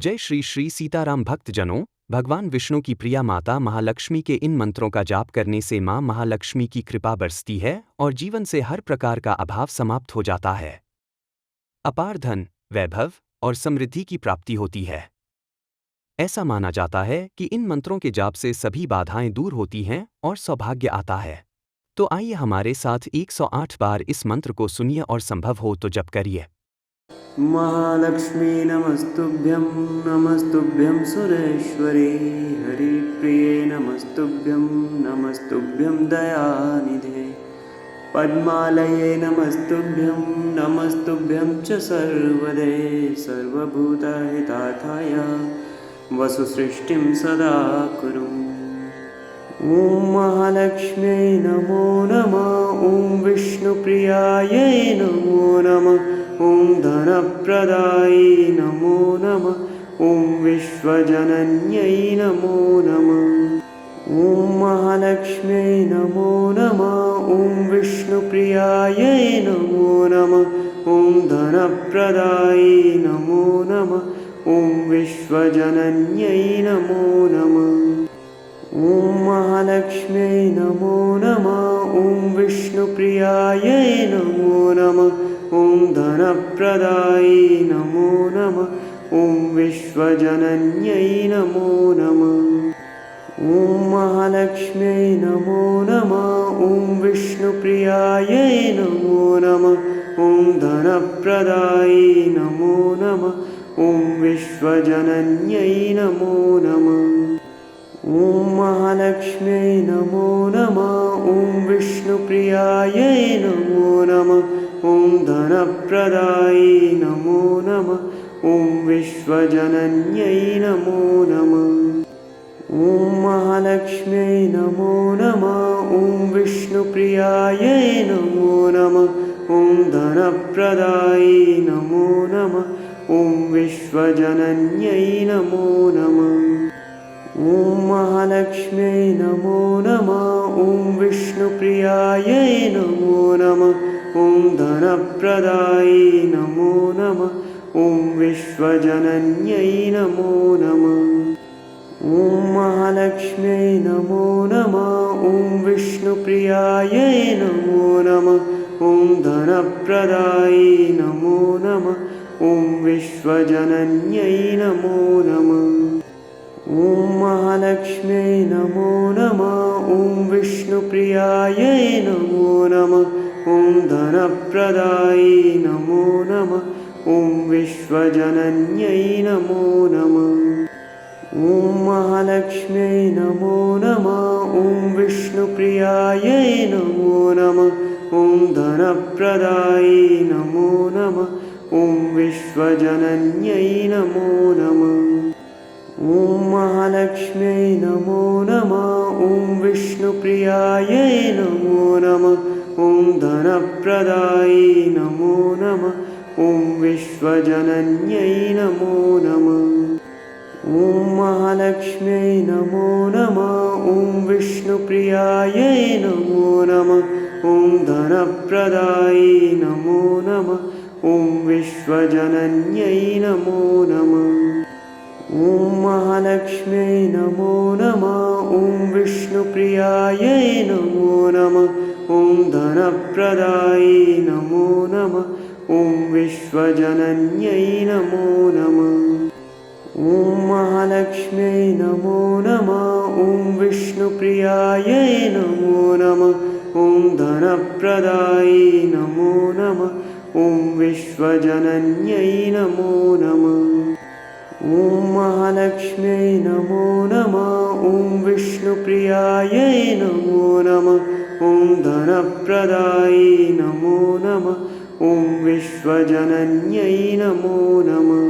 जय श्री श्री सीताराम भक्तजनों। भगवान विष्णु की प्रिया माता महालक्ष्मी के इन मंत्रों का जाप करने से मां महालक्ष्मी की कृपा बरसती है और जीवन से हर प्रकार का अभाव समाप्त हो जाता है। अपार धन, वैभव और समृद्धि की प्राप्ति होती है। ऐसा माना जाता है कि इन मंत्रों के जाप से सभी बाधाएं दूर होती हैं और सौभाग्य आता है। तो आइए हमारे साथ 108 बार इस मंत्र को सुनिए और संभव हो तो जप करिए। महालक्ष्मी नमस्तुभ्यं सुरेश्वरी हरिप्रिये नमस्तुभ्यं दयानिधे पद्मालये नमस्तुभ्यं च सर्वदे सर्वभूतहितार्थाय वसुसृष्टिं सदा कुरु। ॐ महालक्ष्म्यै नमो नमः। ॐ विष्णुप्रियायै नमो नमः। ॐ धनप्रदायै नमो नमः। ॐ विश्वजनन्यै नमो नमः। ॐ महालक्ष्म्यै नमो नमः। ॐ विष्णुप्रियायै नमो नमः। ॐ धनप्रदायै नमो नमः। ॐ विश्वजनन्यै नमो नमः। ॐ महालक्ष्म्यै नमो नमः। ॐ विष्णुप्रियायै नमो नमः। ॐ धनप्रदायै नमो नमः। ॐ विश्वजनन्यै नमो नमः। ॐ महालक्ष्म्यै नमो नमः। ॐ विष्णुप्रियायै नमो नमः। ॐ धनप्रदायै नमो नमः। ॐ विश्वजनन्यै नमो नमः। ॐ महालक्ष्म्यै नमो नमः। ॐ विष्णुप्रियायै नमो नमः। ॐ धनप्रदायै नमो नमः। ॐ विश्वजनन्यै नमो नमः। ॐ महालक्ष्म्यै नमो नमः। ॐ विष्णुप्रियायै नमो नमः। ॐ धनप्रदायै नमो नमः। ॐ विश्वजनन्यै नमो नमः। ॐ महालक्ष्म्यै नमो नमः। ॐ विष्णुप्रियायै नमो नमः। ॐ धनप्रदायै नमो नमः। ॐ विश्वजनन्यै नमो नमः। ॐ महालक्ष्म्यै नमो नमः। ॐ विष्णुप्रियायै नमो नमः। ॐ धनप्रदायै नमो नमः। ॐ विश्वजनन्यै नमो नमः। ॐ महालक्ष्म्यै नमो नमः। ॐ विष्णुप्रियायै नमो नमः। ॐ धनप्रदायै नमो नमः। ॐ विश्वजनन्यै नमो नमः। ॐ महालक्ष्म्यै नमो नमः। ॐ विष्णुप्रियायै नमो नमः। ॐ धनप्रदायै नमो नमः। ॐ विश्वजनन्यै नमो नमः। ॐ महालक्ष्म्यै नमो नमः। ॐ विष्णुप्रियायै नमो नमः। ॐ धनप्रदायै नमो नमः। ॐ विश्वजनन्यै नमो नमः। ॐ महालक्ष्म्यै नमो नमः। ॐ विष्णुप्रियायै नमो नमः। ॐ धनप्रदायै नमो नमः। ॐ विश्वजनन्यै नमो नमः। ॐ महालक्ष्म्यै नमो नमः। ॐ विष्णुप्रियायै नमो नमः। ॐ धनप्रदायै नमो नमः। ॐ विश्वजनन्यै नमो नमः। ॐ महालक्ष्म्यै नमो नमः। ॐ विष्णुप्रियायै नमो नमः। ॐ धनप्रदायै नमो नमः। ॐ विश्वजनन्यै नमो नमः। ॐ महालक्ष्म्यै नमो नमः। ॐ विष्णुप्रियायै नमो नमः। ॐ धनप्रदायै नमो नमः। ॐ विश्वजनन्यै नमो नमः।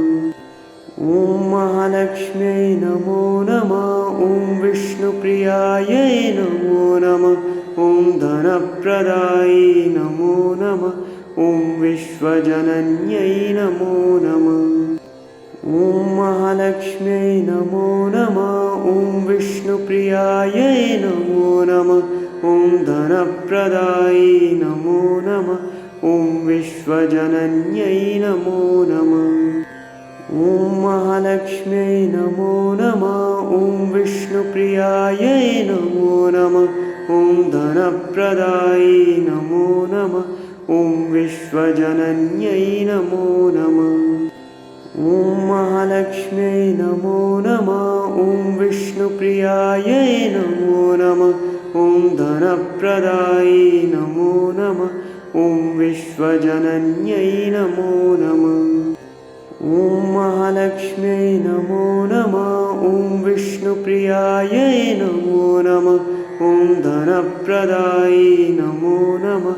ॐ महालक्ष्म्यै नमो नमः। ॐ विष्णुप्रियायै नमो नमः। ॐ धनप्रदायै नमो नमः। ॐ विश्वजनन्यै नमो नमः। ॐ महालक्ष्म्यै नमो नमः। ॐ विष्णुप्रियायै नमो नमः। ॐ धनप्रदायै नमो नमः। ॐ विश्वजनन्यै नमो नमः। ॐ महालक्ष्म्यै नमो नमः। ॐ विष्णुप्रियायै नमो नमः। ॐ धनप्रदायै नमो नमः। ॐ विश्वजनन्यै नमो नमः। ॐ महालक्ष्म्यै नमो नमः। ॐ विष्णुप्रियायै नमो नमः। ॐ धनप्रदायै नमो नमः। ॐ विश्वजनन्यै नमो नमः। ॐ महालक्ष्म्यै नमो नमः। ॐ विष्णुप्रियायै नमो नमः। ॐ धनप्रदायै नमो नमः।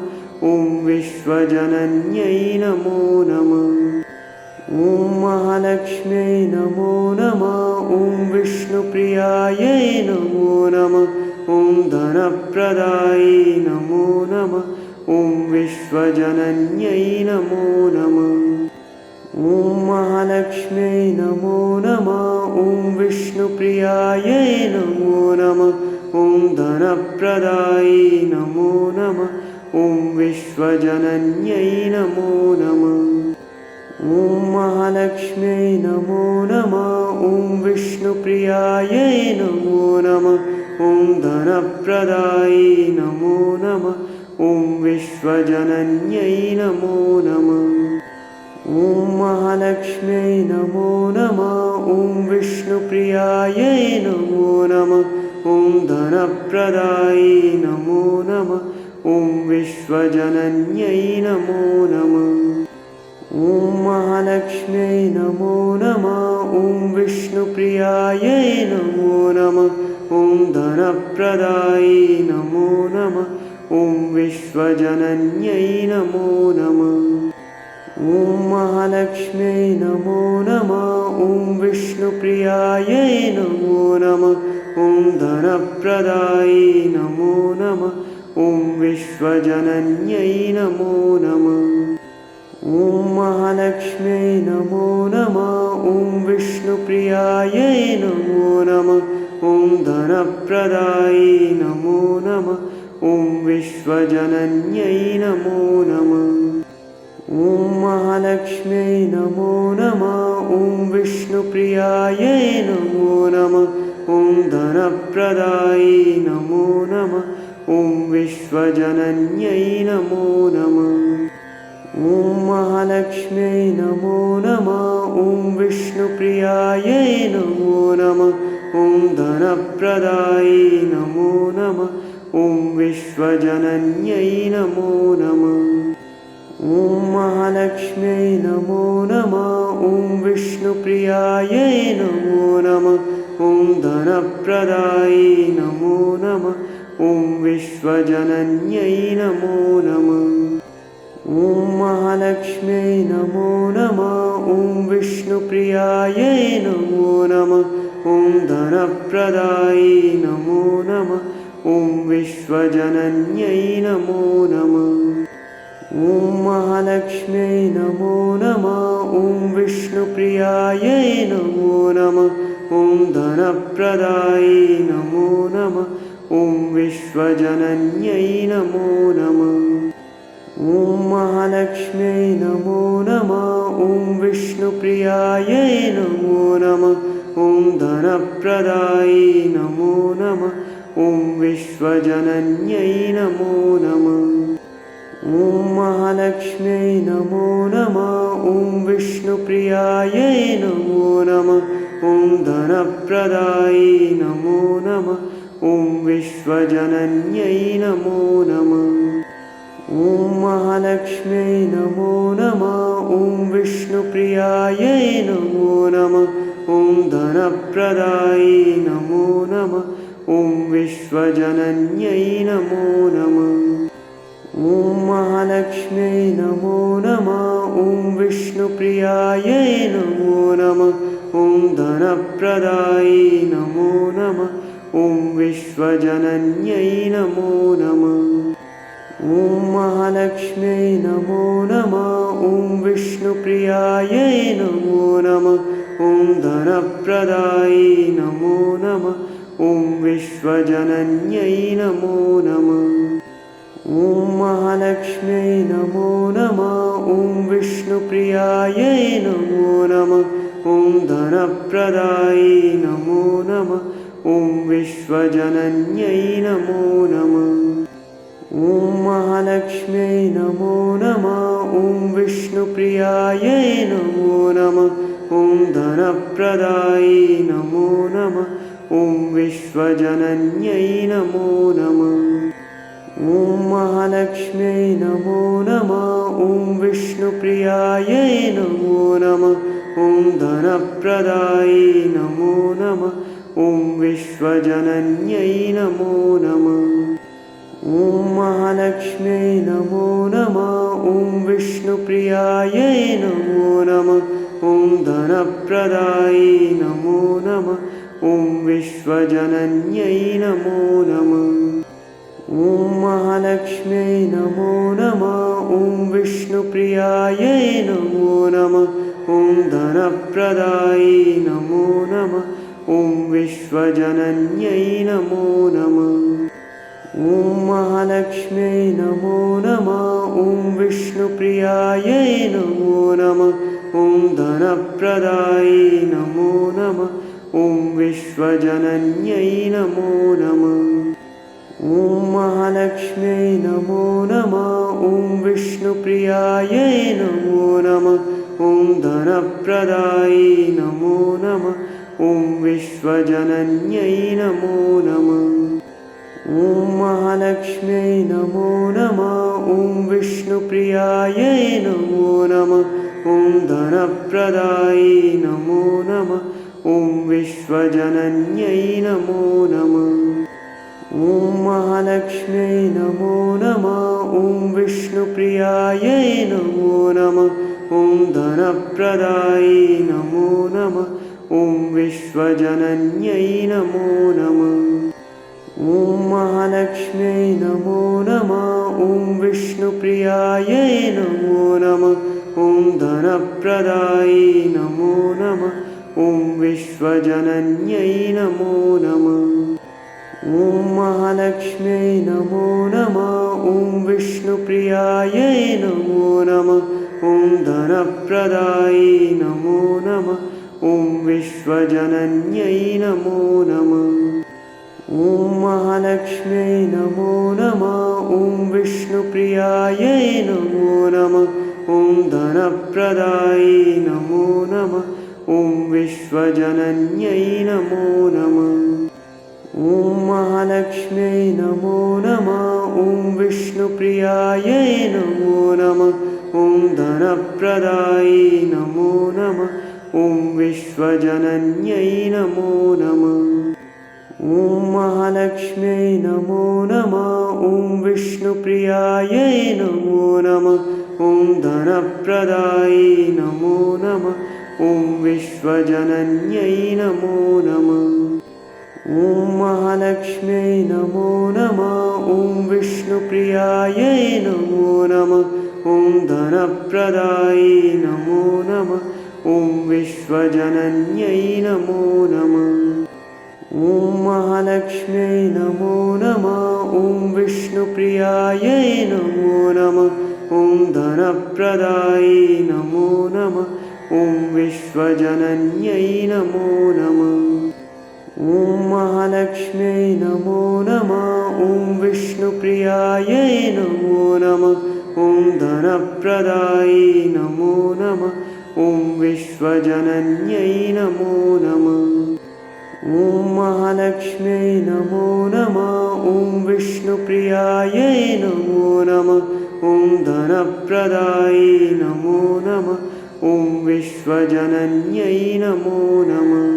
ॐ विश्वजनन्यै नमो नमः। ॐ महालक्ष्म्यै नमो नमः। ॐ विष्णुप्रियायै नमो नमः। ॐ धनप्रदायै नमो नमः। ॐ विश्वजनन्यै नमो नमः। ॐ महालक्ष्म्यै नमो नमः। ॐ विष्णुप्रियायै नमो नमः। ॐ धनप्रदायै नमो नमः। ॐ विश्वजनन्यै नमो नमः। ॐ महालक्ष्म्यै नमो नमः। ॐ विष्णुप्रियायै नमो नमः। ॐ धनप्रदायै नमो नमः। ॐ विश्वजनन्यै नमो नमः। ॐ महालक्ष्म्यै नमो नमः। ॐ विष्णुप्रियायै नमो नमः। ॐ धनप्रदायै नमो नमः। ॐ विश्वजनन्यै नमो नमः। ॐ महालक्ष्म्यै नमो नमः। ॐ विष्णुप्रियायै नमो नमः। ॐ धनप्रदायै नमो नमः। ॐ विश्वजनन्यै नमो नमः। ॐ महालक्ष्म्यै नमो नमः। ॐ विष्णुप्रियायै नमो नमः। ॐ धनप्रदायै नमो नमः। ॐ विश्वजनन्यै नमो नमः। ॐ महालक्ष्म्यै नमो नमः। ॐ विष्णुप्रियायै नमो नमः। ॐ धनप्रदायै नमो नमः। ॐ विश्वजनन्यै नमो नमः। ॐ महालक्ष्म्यै नमो नमः। ॐ विष्णुप्रियायै नमो नमः। ॐ धनप्रदायै नमो नमः। ॐ विश्वजनन्यै नमो नमः। ॐ महालक्ष्म्यै नमो नमः। ॐ विष्णुप्रियायै नमो नमः। ॐ धनप्रदायै नमो नमः। ॐ विश्वजनन्यै नमो नमः। ॐ महालक्ष्म्यै नमो नमः। ॐ विष्णुप्रियायै नमो नमः। ॐ धनप्रदायै नमो नमः। ॐ विश्वजनन्यै नमो नमः। ॐ महालक्ष्म्यै नमो नमः। ॐ विष्णुप्रियायै नमो नमः। ॐ धनप्रदायै नमो नमः। ॐ विश्वजनन्यै नमो नमः। ॐ महालक्ष्म्यै नमो नमः। ॐ विष्णुप्रियायै नमो नमः। ॐ धनप्रदायै नमो नमः। ॐ विश्वजनन्यै नमो नमः। ॐ महालक्ष्म्यै नमो नमः। ॐ विष्णुप्रियायै नमो नमः। ॐ धनप्रदायै नमो नमः। ॐ विश्वजनन्यै नमो नमः। ॐ महालक्ष्म्यै नमो नमः। ॐ विष्णुप्रियायै नमो नमः। ॐ धनप्रदायै नमो नमः। ॐ विश्वजनन्यै नमो नमः। ॐ महालक्ष्म्यै नमो नमः। ॐ विष्णुप्रियायै नमो नमः। ॐ धनप्रदायै नमो नमः। ॐ विश्वजनन्यै नमो नमः। ॐ महालक्ष्म्यै नमो नमः। ॐ विष्णुप्रियायै नमो नमः। ॐ धनप्रदायै नमो नमः। ॐ विश्वजनन्यै नमो नमः। ॐ महालक्ष्म्यै नमो नमः। ॐ विष्णुप्रियायै नमो नमः। ॐ धनप्रदायै नमो नमः। ॐ विश्वजनन्यै नमो नमः। ॐ महालक्ष्म्यै नमो नमः। ॐ विष्णुप्रियायै नमो नमः। ॐ धनप्रदायै नमो नमः। ॐ विश्वजनन्यै नमो नमः। ॐ महालक्ष्म्यै नमो नमः। ॐ विष्णुप्रियायै नमो नमः। ॐ धनप्रदायै नमो नमः। ॐ विश्वजनन्यै नमो नमः। ॐ महालक्ष्म्यै नमो नमः। ॐ विष्णुप्रियायै नमो नमः। ॐ धनप्रदायै नमो नमः। ॐ विश्वजनन्यै नमो नमः। ॐ महालक्ष्म्यै नमो नमः। ॐ विष्णुप्रियायै नमो नमः। ॐ धनप्रदायै नमो नमः। ॐ विश्वजनन्यै नमो नमः। ॐ महालक्ष्म्यै नमो नमः। ॐ विष्णुप्रियायै नमो नमः। ॐ धनप्रदायै नमो नमः। ॐ विश्वजनन्यै नमो नमः। ॐ महालक्ष्म्यै नमो नमः। ॐ विष्णुप्रियायै नमो नमः। ॐ धनप्रदायै नमो नमः। ॐ विश्वजनन्यै नमो नमः। ॐ महालक्ष्म्यै नमो नमः। ॐ विष्णुप्रियायै नमो नमः। ॐ धनप्रदायै नमो नमः। ॐ विश्वजनन्यै नमो नमः। ॐ महालक्ष्म्यै नमो नमः। ॐ विष्णुप्रियायै नमो नमः। ॐ धनप्रदायै नमो नमः। ॐ विश्वजनन्यै नमो नमः। ॐ महालक्ष्म्यै नमो नमः। ॐ विष्णुप्रियायै नमो नमः। ॐ धनप्रदायै नमो नमः। ॐ विश्वजनन्यै नमो नमः। ॐ महालक्ष्म्यै नमो नमः। ॐ विष्णुप्रियायै नमो नमः। ॐ धनप्रदायै नमो नमः। ॐ विश्वजनन्यै नमो नमः। ॐ महालक्ष्म्यै नमो नमः। ॐ विष्णुप्रियायै नमो नमः। ॐ धनप्रदायै नमो नमः। ॐ विश्वजनन्यै नमो नमः। ॐ महालक्ष्म्यै नमो नमः। ॐ विष्णुप्रियायै नमो नमः। ॐ धनप्रदायै नमो नमः। ॐ विश्वजनन्यै नमो नमः। ॐ महालक्ष्म्यै नमो नमः। ॐ विष्णुप्रियायै नमो नमः। ॐ धनप्रदायै नमो नमः। ॐ विश्वजनन्यै नमो नमः। ॐ महालक्ष्म्यै नमो नमः। ॐ विष्णुप्रियायै नमो नमः। ॐ धनप्रदायै नमो नमः। ॐ विश्वजनन्यै नमो नमः। ॐ महालक्ष्म्यै नमो नमः। ॐ विष्णुप्रियायै नमो नमः। ॐ धनप्रदायै नमो नमः। ॐ विश्वजनन्यै नमो नमः। ॐ महालक्ष्म्यै नमो नमः। ॐ विष्णुप्रियायै नमो नमः। ॐ धनप्रदायै नमो नमः। ॐ विश्वजनन्यै नमो नमः। ॐ महालक्ष्म्यै नमो नमः। ॐ विष्णुप्रियायै नमो नमः। ॐ धनप्रदायै नमो नमः। ॐ विश्वजनन्यै नमो नमः। ॐ महालक्ष्म्यै नमो नमः। ॐ विष्णुप्रियायै नमो नमः। ॐ धनप्रदायै नमो नमः। ॐ विश्वजनन्यै नमो नमः।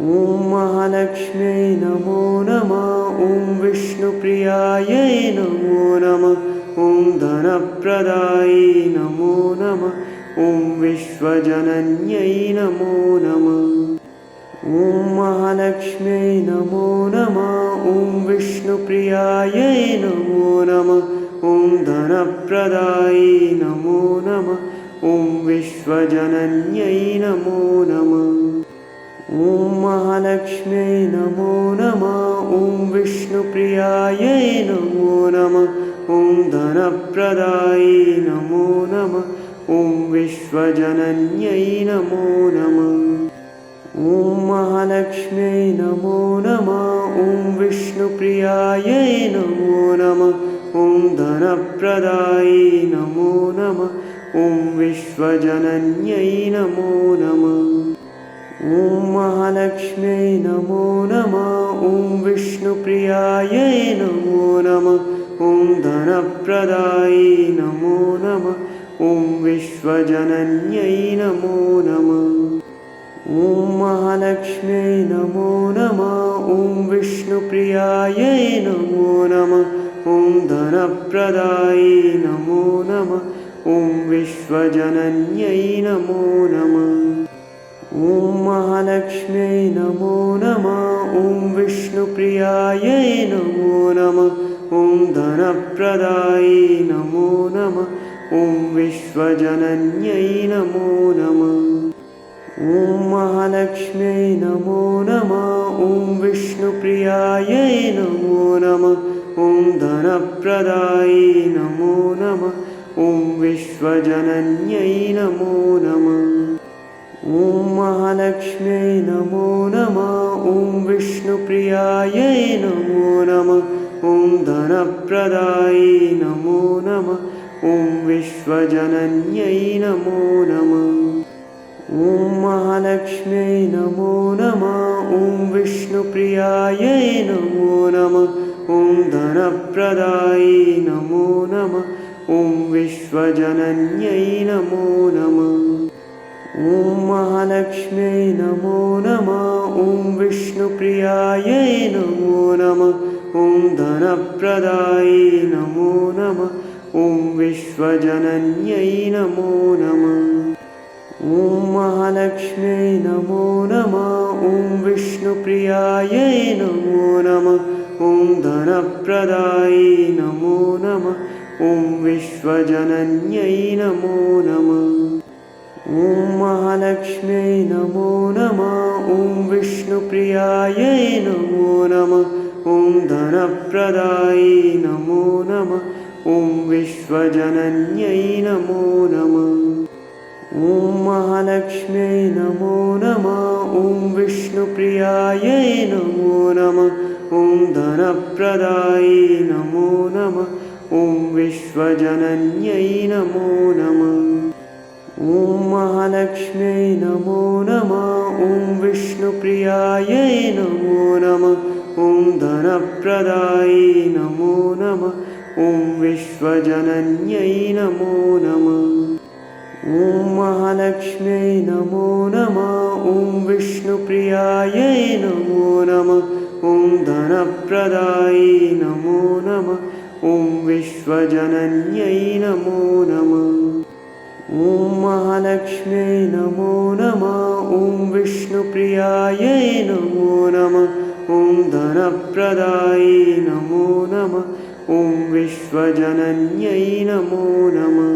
ॐ महालक्ष्म्यै नमो नमः। ॐ विष्णुप्रियायै नमो नमः। ॐ धनप्रदायै नमो नमः। ॐ विश्वजनन्यै नमो नमः। ॐ महालक्ष्म्यै नमो नमः। ॐ विष्णुप्रियायै नमो नमः। ॐ धनप्रदायै नमो नमः। ॐ विश्वजनन्यै नमो नमः। ॐ महालक्ष्म्यै नमो नमः। ॐ विष्णुप्रियायै नमो नमः। ॐ धनप्रदायै नमो नमः। ॐ विश्वजनन्यै नमो नमः। ॐ महालक्ष्म्यै नमो नमः। ॐ विष्णुप्रियायै नमो नमः। ॐ धनप्रदायै नमो नमः। ॐ विश्वजनन्यै नमो नमः। ॐ महालक्ष्म्यै नमो नमः। ॐ विष्णुप्रियायै नमो नमः। ॐ धनप्रदायै नमो नमः। ॐ विश्वजनन्यै नमो नमः। ॐ महालक्ष्म्यै नमो नमः। ॐ विष्णुप्रियायै नमो नमः। ॐ धनप्रदायै नमो नमः। ॐ विश्वजनन्यै नमो नमः। ॐ महालक्ष्म्यै नमो नमः। ॐ विष्णुप्रियायै नमो नमः। ॐ धनप्रदायै नमो नमः। ॐ विश्वजनन्यै नमो नमः। ॐ महालक्ष्म्यै नमो नमः। ॐ विष्णुप्रियायै नमो नमः। ॐ धनप्रदायै नमो नमः। ॐ विश्वजनन्यै नमो नमः। ॐ महालक्ष्म्यै नमो नमः। ॐ विष्णुप्रियायै नमो नमः। ॐ धनप्रदायै नमो नमः। ॐ विश्वजनन्यै नमो नमः। ॐ महालक्ष्म्यै नमो नमः। ॐ विष्णुप्रियायै नमो नमः। ॐ धनप्रदायै नमो नमः। ॐ विश्वजनन्यै नमो नमः। ॐ महालक्ष्म्यै नमो नमः। ॐ विष्णुप्रियायै नमो नमः। ॐ धनप्रदायै नमो नमः। ॐ विश्वजनन्यै नमो नमः। ॐ महालक्ष्म्यै नमो नमः। ॐ विष्णुप्रियायै नमो नमः। ॐ धनप्रदायै नमो नमः। ॐ विश्वजनन्यै नमो नमः। ॐ महालक्ष्म्यै नमो नमः। ॐ विष्णुप्रियायै नमो नमः। ॐ धनप्रदायै नमो नमः। ॐ विश्वजनन्यै नमो नमः। ॐ महालक्ष्म्यै नमो नमः। ॐ विष्णुप्रियायै नमो नमः। ॐ धनप्रदायै नमो नमः। ॐ विश्वजनन्यै नमो नमः। ॐ महालक्ष्म्यै नमो नमः। ॐ विष्णुप्रियायै नमो नमः। ॐ धनप्रदायै नमो नमः। ॐ विश्वजनन्यै नमो नमः। ॐ महालक्ष्म्यै नमो नमः। ॐ विष्णुप्रियायै नमो नमः। ॐ धनप्रदायै नमो नमः। ॐ विश्वजनन्यै नमो नमः। ॐ महालक्ष्म्यै नमो नमः। ॐ विष्णुप्रियायै नमो नमः। ॐ धनप्रदायै नमो नमः। ॐ विश्वजनन्यै नमो नमः।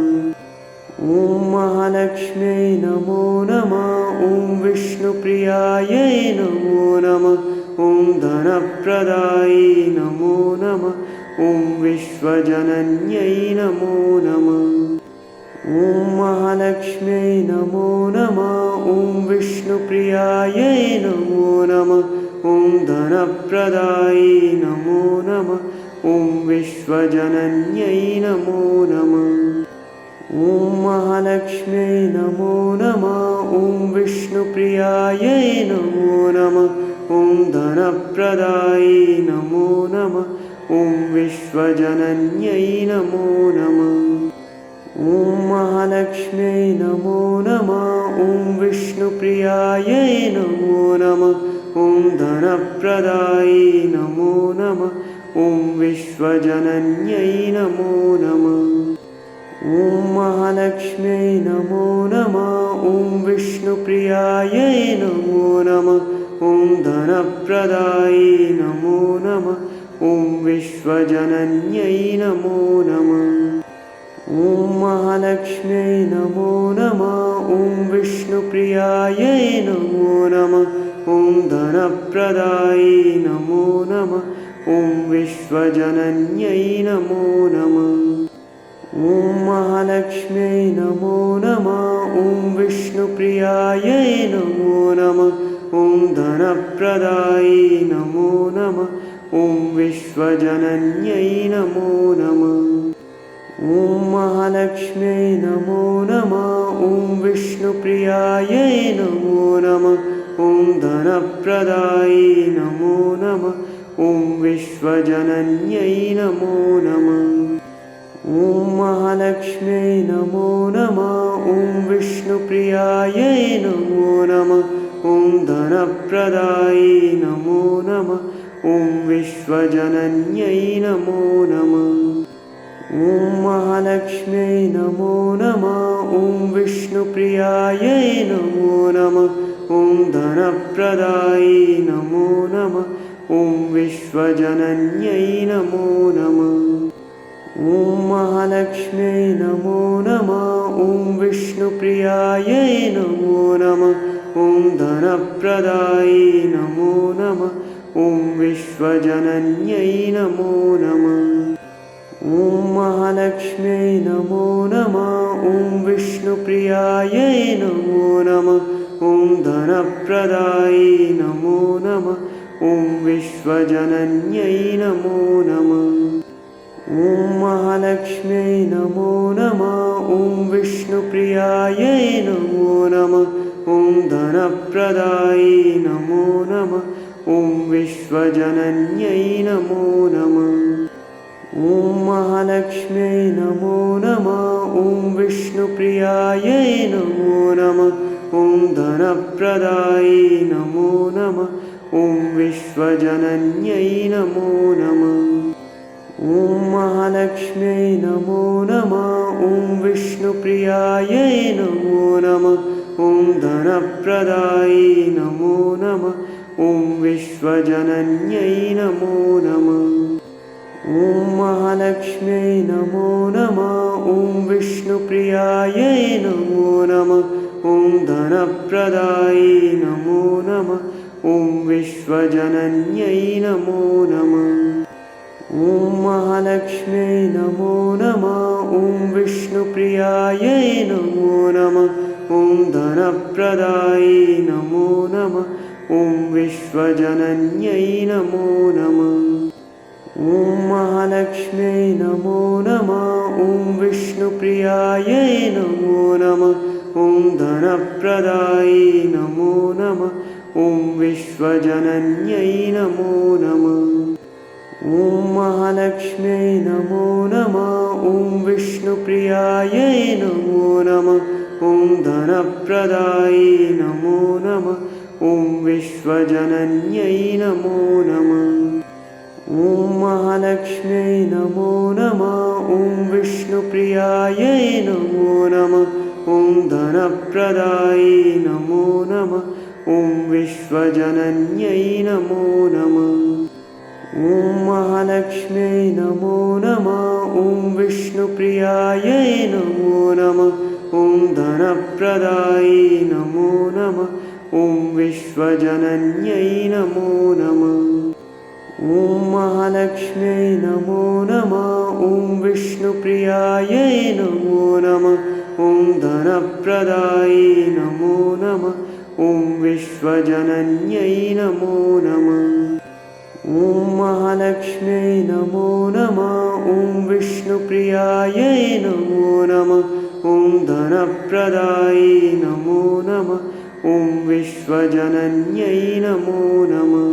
ॐ महालक्ष्म्यै नमो नमः। ॐ विष्णुप्रियायै नमो नमः। ॐ धनप्रदायै नमो नमः। ॐ विश्वजनन्यै नमो नमः। ॐ महालक्ष्म्यै नमो नमः। ॐ विष्णुप्रियायै नमो नमः। ॐ धनप्रदायै नमो नमः। ॐ विश्वजनन्यै नमो नमः। ॐ महालक्ष्म्यै नमो नमः। ॐ विष्णुप्रियायै नमो नमः। ॐ धनप्रदायै नमो नमः। ॐ विश्वजनन्यै नमो नमः। ॐ महालक्ष्म्यै नमो नमः। ॐ विष्णुप्रियायै नमो नमः। ॐ धनप्रदायै नमो नमः। ॐ विश्वजनन्यै नमो नमः। ॐ महालक्ष्म्यै नमो नमः। ॐ विष्णुप्रियायै नमो नमः। ॐ धनप्रदायै नमो नमः। ॐ विश्वजनन्यै नमो नमः। ॐ महालक्ष्म्यै नमो नमः। ॐ विष्णुप्रियायै नमो नमः। ॐ धनप्रदायै नमो नमः। ॐ विश्वजनन्यै नमो नमः। ॐ महालक्ष्म्यै नमो नमः। ॐ विष्णुप्रियायै नमो नमः। ॐ धनप्रदायै नमो नमः। ॐ विश्वजनन्यै नमो नमः। ॐ महालक्ष्म्यै नमो नमः। ॐ विष्णुप्रियायै नमो नमः। ॐ धनप्रदायै नमो नमः। ॐ विश्वजनन्यै नमो नमः। ॐ महालक्ष्म्यै नमो नमः। ॐ विष्णुप्रियायै नमो नमः। ॐ धनप्रदायै नमो नमः। ॐ विश्वजनन्यै नमो नमः। ॐ महालक्ष्म्यै नमो नमः। ॐ विष्णुप्रियायै नमो नमः। ॐ धनप्रदायै नमो नमः। ॐ विश्वजनन्यै नमो नमः। ॐ महालक्ष्म्यै नमो नमः। ॐ विष्णुप्रियायै नमो नमः। ॐ धनप्रदायै नमो नमः। ॐ विश्वजनन्यै नमो नमः। ॐ महालक्ष्म्यै नमो नमः। ॐ विष्णुप्रियायै नमो नमः। ॐ धनप्रदायै नमो नमः। ॐ विश्वजनन्यै नमो नमः। ॐ महालक्ष्म्यै नमो नमः। ॐ विष्णुप्रियायै नमो नमः। ॐ धनप्रदायै नमो नमः। ॐ विश्वजनन्यै नमो नमः। ॐ महालक्ष्म्यै नमो नमः। ॐ विष्णुप्रियायै नमो नमः। ॐ धनप्रदायै नमो नमः। ॐ विश्वजनन्यै नमो नमः। ॐ महालक्ष्म्यै नमो नमः। ॐ विष्णुप्रियायै नमो नमः। ॐ धनप्रदायै नमो नमः। ॐ विश्वजनन्यै नमो नमः। ॐ महालक्ष्म्यै नमो नमः। ॐ विष्णुप्रियायै नमो नमः। ॐ धनप्रदायै नमो नमः। ॐ विश्वजनन्यै नमो नमः। ॐ महालक्ष्म्यै नमो नमः। ॐ विष्णुप्रियायै नमो नमः। ॐ धनप्रदायै नमो नमः। ॐ विश्वजनन्यै नमो नमः। ॐ महालक्ष्म्यै नमो नमः। ॐ विष्णुप्रियायै नमो नमः। ॐ धनप्रदायै नमो नमः। ॐ विश्वजनन्यै नमो नमः। ॐ महालक्ष्म्यै नमो नमः। ॐ विष्णुप्रियायै नमो नमः। ॐ धनप्रदायै नमो नमः। ॐ विश्वजनन्यै नमो नमः। ॐ महालक्ष्म्यै नमो नमः। ॐ विष्णुप्रियायै नमो नमः। ॐ धनप्रदायै नमो नमः। ॐ विश्वजनन्यै नमो नमः। ॐ महालक्ष्म्यै नमो नमः। ॐ विष्णुप्रियायै नमो नमः। ॐ धनप्रदायै नमो नमः। ॐ विश्वजनन्यै नमो नमः। ॐ महालक्ष्म्यै नमो नमः। ॐ विष्णुप्रियायै नमो नमः। ॐ धनप्रदायै नमो नमः। ॐ विश्वजनन्यै नमो नमः। ॐ महालक्ष्म्यै नमो नमः। ॐ विष्णुप्रियायै नमो नमः। ॐ धनप्रदायै नमो नमः। ॐ विश्वजनन्यै नमो नमः।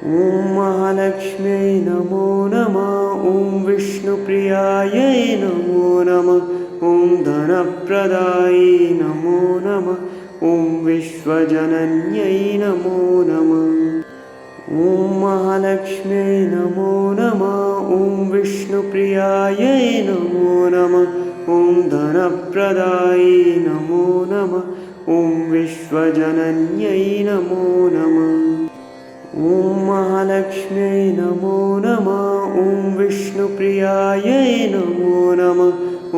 ॐ महालक्ष्म्यै नमो नमः। ॐ विष्णुप्रियायै नमो नमः। ॐ धनप्रदायै नमो नमः। ॐ विश्वजनन्यै नमो नमः। ॐ महालक्ष्म्यै नमो नमः। ॐ विष्णुप्रियायै नमो नमः। ॐ धनप्रदायै नमो नमः। ॐ विश्वजनन्यै नमो नमः। ॐ महालक्ष्म्यै नमो नमः। ॐ विष्णुप्रियायै नमो नमः।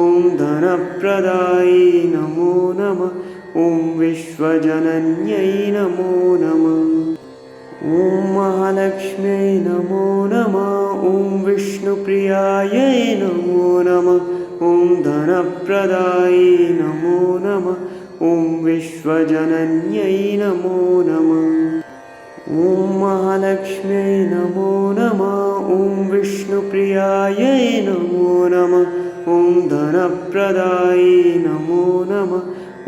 ॐ धनप्रदायै नमो नमः। ॐ विश्वजनन्यै नमो नमः। ॐ महालक्ष्म्यै नमो नमः। ॐ विष्णुप्रियायै नमो नमः। ॐ धनप्रदायै नमो नमः ॐ विश्वजनन्यै नमो नमः ॐ महालक्ष्म्यै नमो नमः ॐ विष्णुप्रियायै नमो नमः ॐ धनप्रदायै नमो नमः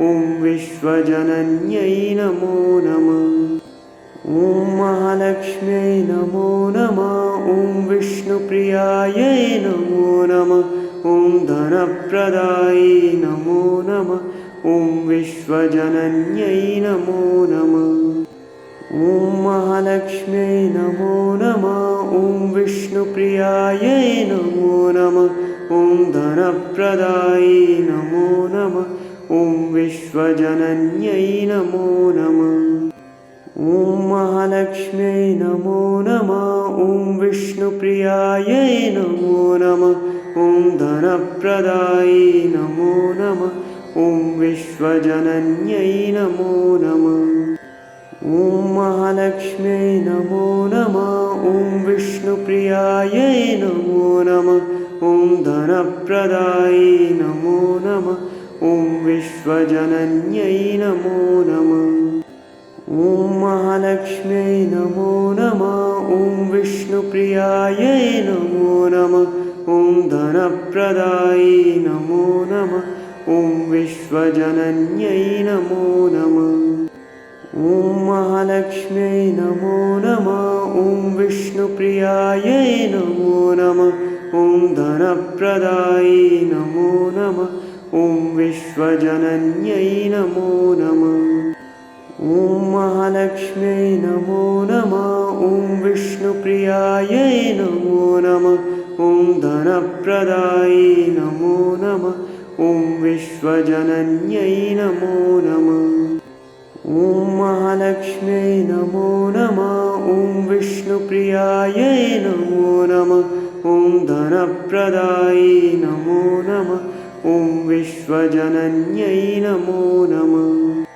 ॐ विश्वजनन्यै नमो नमः ॐ महालक्ष्म्यै नमो नमः ॐ विष्णुप्रियायै नमो नमः ॐ धनप्रदायै नमो नमः ॐ विश्वजनन्यै नमो नमः ॐ महालक्ष्म्यै नमो नमः ॐ विष्णुप्रियायै नमो नमः ॐ धनप्रदायै नमो नमः ॐ विश्वजनन्यै नमो नमः ॐ महालक्ष्म्यै नमो नमः ॐ विष्णुप्रियायै नमो नमः ॐ धनप्रदायै नमो नमः ॐ विश्वजनन्यै नमो नमः ॐ महालक्ष्म्यै नमो नमः ॐ विष्णुप्रियायै नमो नमः ॐ धनप्रदायै नमो नमः ॐ विश्वजनन्यै नमो नमः ॐ महालक्ष्म्यै नमो नमः ॐ विष्णुप्रियायै नमो नमः ॐ धनप्रदायै नमो नमः ॐ विश्वजनन्यै नमो नमः ॐ महालक्ष्म्यै नमो नमः ॐ विष्णुप्रियायै नमो नमः ॐ धनप्रदायै नमो नमः ॐ विश्वजनन्यै नमो नमः ॐ महालक्ष्म्यै नमो नमः ॐ विष्णुप्रियायै नमो नमः ॐ धनप्रदायै नमो नमः ॐ विश्वजनन्यै नमो नमः ॐ महालक्ष्म्यै नमो नमः ॐ विष्णुप्रियायै नमो नमः ॐ धनप्रदायै नमो नमः ॐ विश्वजनन्यै नमो नमः